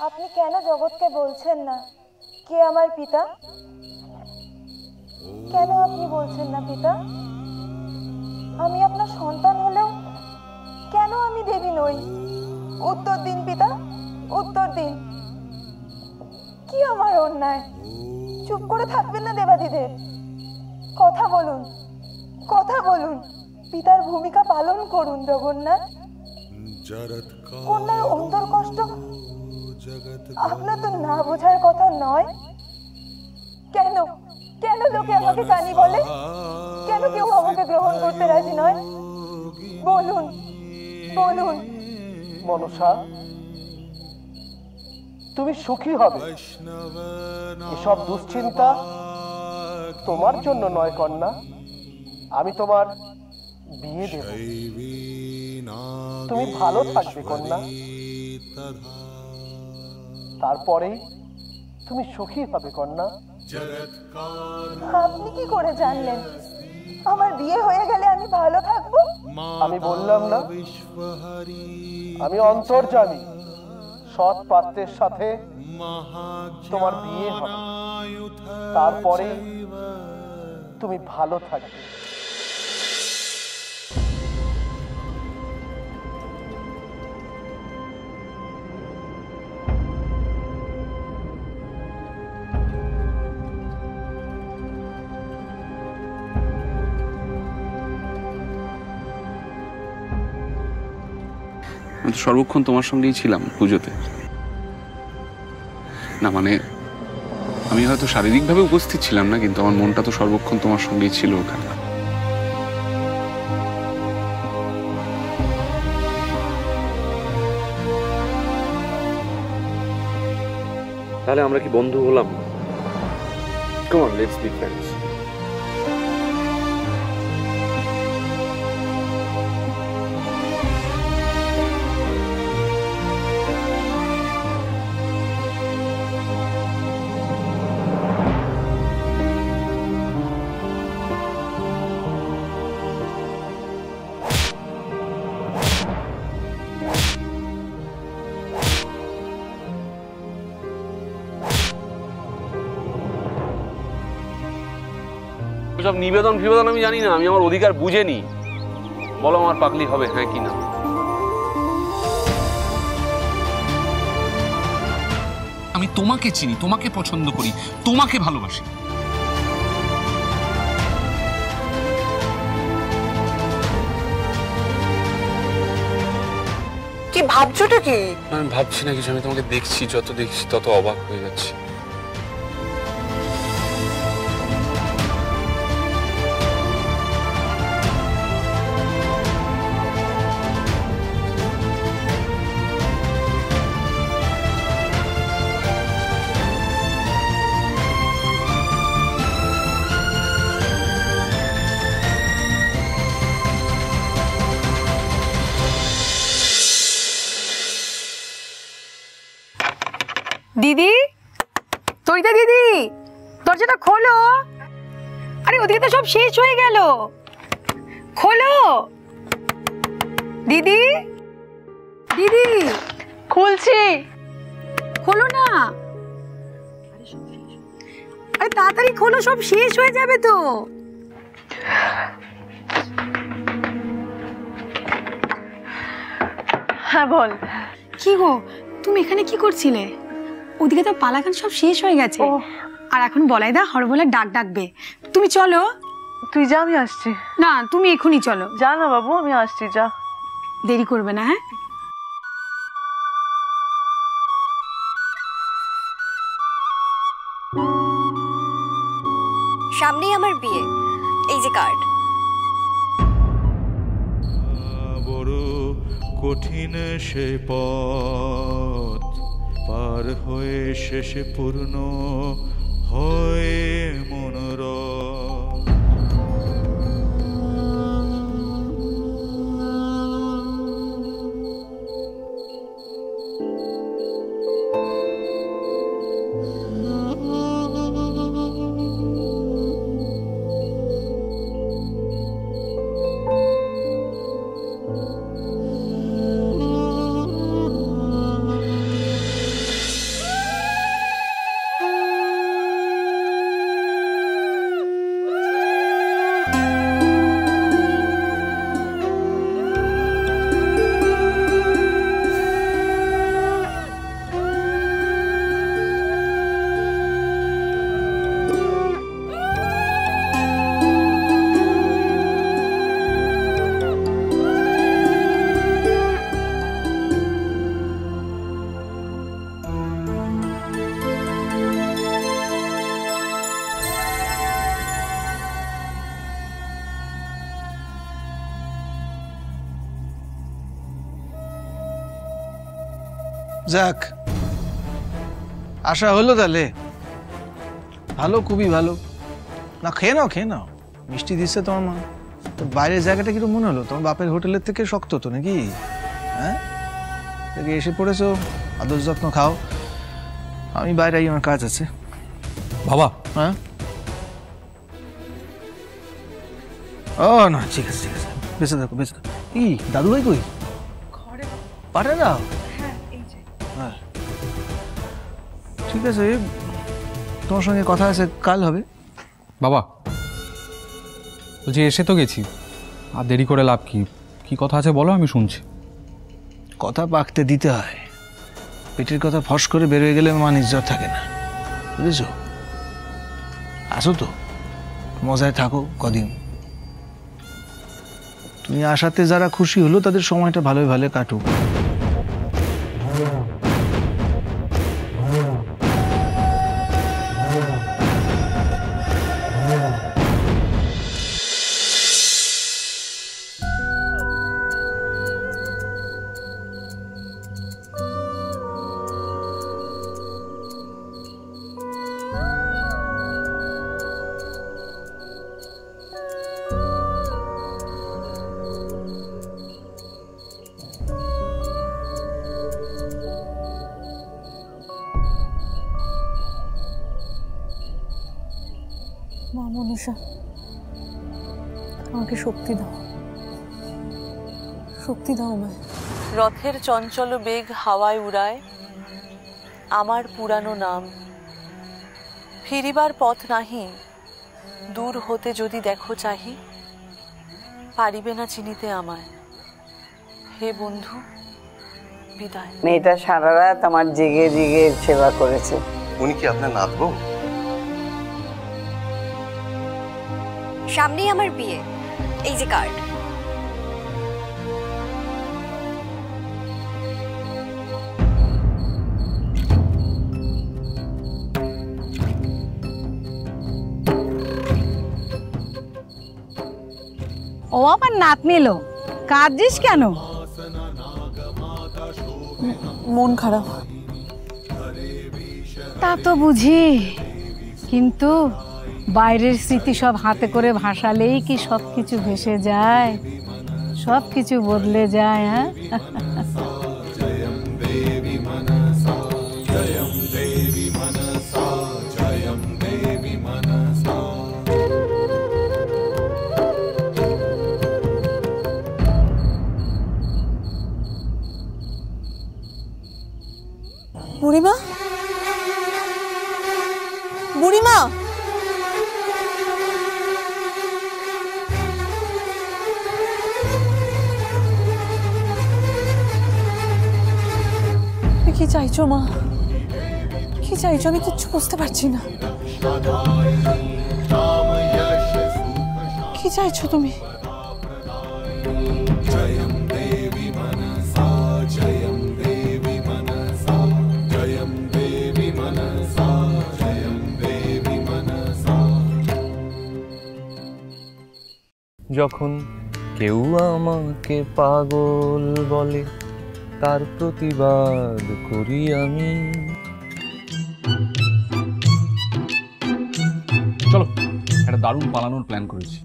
আপনি কেন জগৎকে বলছেন না কে আমার পিতা? কেন আপনি বলছেন না পিতা? আমি আপনার সন্তান হলেও কেন আমি দেবী নই? উত্তর দিন পিতা, উত্তর দিন। কি আমার অন্যায়? চুপ করে থাকবেন না দেবাদিদেব, কথা বলুন, কথা বলুন। পিতার ভূমিকা পালন করুন জগন্নাথ। কন্যার অন্তর কষ্ট আপনার তো না বোঝার কথা নয়। কেন কেন লোকে আমাকে কানি বলে? কেন কেউ আমাকে গ্রহণ করতে রাজি নয়? বলুন বলুন। মনসা, তুমি সুখী হবে। এসব দুশ্চিন্তা তোমার জন্য নয় কন্যা, আমি তোমার বিয়ে দেব। তুমি ভালো থাকবে কন্যা, তারপরেই তুমি সুখী হবে কন্যা। আপনি কি করে জানলেন আমার বিয়ে হয়ে গেলে আমি ভালো থাকবো? আমি বললাম না, আমি অন্তর্যামী। সৎ পাত্রের সাথে তোমার বিয়ে হবে, তারপরে তুমি ভালো থাকবে। আমি তো সর্বক্ষণ তোমার সঙ্গেই ছিলাম পুজোতে। না মানে আমি হয়তো শারীরিকভাবে উপস্থিত ছিলাম না, কিন্তু আমার মনটা তো সর্বক্ষণ তোমার সঙ্গেই ছিল ওখানে। তাহলে আমরা কি বন্ধু হলাম? Come on, let's be friends. সব নিবেদন ফিবেদন আমি জানি না, আমি আমার অধিকার বুঝে নি। বলো আমার পাগলি হবে হ্যাঁ কি না? আমি তোমাকে চিনি, তোমাকে পছন্দ করি, তোমাকে ভালোবাসি। কি ভাবছোটা কি? আমি ভাবছি না কিছু, আমি তোমাকে দেখছি, যত দেখছি তত অবাক হয়ে যাচ্ছি। দিদি, তরিতা দিদি, দরজাটা খোলো। আরে ওদিকে তো সব শেষ হয়ে গেল, খোলো। দিদি, দিদি, খুলছি। খোলো না। আরে তাড়াতাড়ি খোলো, সব শেষ হয়ে যাবে তো। হ্যাঁ বল। কি গো, তুমি এখানে কি করছিলে? ওদিকে তো পালাগান সব শেষ হয়ে গেছে, আর এখন বলাইদা হরবলার ডাক ডাকবে। তুমি চলো। তুই যা, আমি আসছি। না, তুমি এখনই চলো। যা না বাবু, আমি আসছি, যা। দেরি করবে না হ্যাঁ? সামনেই আমার বিয়ে, এই যে কার্ড। বড় কঠিন সে পথ পার হয়ে শেষে পূর্ণ হয় মনোরম। যাক, আশা হলো তাহলে। ভালো, খুবই ভালো। না, খেয়ে নাও, খেয়ে নাও। মিষ্টি দিচ্ছে তোমার মা। তো বাইরের জায়গাটা কিরকম মনে হলো? তোমার বাপের হোটেলের থেকে শক্ত তো নাকি? হ্যাঁ, এসে পড়েছো, আদর যত্ন খাও। আমি বাইরে, আমার কাজ আছে। বাবা। হ্যাঁ, ও না, ঠিক আছে ঠিক আছে, বেঁচে থাকো বেঁচে থাকো। কি দাদু ভাই কই? পারে দাও। হ্যাঁ, ঠিক আছে, তোমার সঙ্গে কথা আছে, কাল হবে। বাবা বলছি, এসে তো গেছি, আর দেরি করে লাভ কি? কি কথা আছে বলো, আমি শুনছি। কথা পাকতে দিতে হয়। পেটের কথা ফস করে বেরোয় গেলে মান ইজ্জত থাকে না, বুঝেছো? আসো তো, মজায় থাকো কদিন। তুমি আসাতে যারা খুশি হলো তাদের সময়টা ভালোই ভালো কাটুক। মা মনীষা, আমাকে শক্তি দাও, শক্তি দাও আমায়। রথের চঞ্চল বেগ হাওয়ায় উড়ায় আমার পুরানো নাম। ফিরিবার পথ নাহি, দূর হতে যদি দেখো চাহি, পারিবে না চিনিতে আমায়। হে বন্ধু, বিদায়। মেয়েটা সারা রাত আমার জেগে জেগে সেবা করেছে। উনি কি আপনার নাতবো? সামনেই আমার বিয়ে, এই যে কার্ড। ও আমার নাতনি এলো, কাঁদছিস কেন? মন খারাপ। তা তো বুঝি, কিন্তু বাইরের স্মৃতি সব হাতে করে ভাসালেই কি সব কিছু ভেসে যায়, সব কিছু বদলে যায়? হ্যাঁ, বুড়িমা, বুড়িমা, কি চাইছো মা? কি চাইছো? আমি কিচ্ছু বুঝতে পারছি না। কি চাইছো তুমি? যখন কেউ আমাকে পাগল বলে, তার প্রতিবাদ করি আমি। চলো, একটা দারুণ পালানোর প্ল্যান করেছি।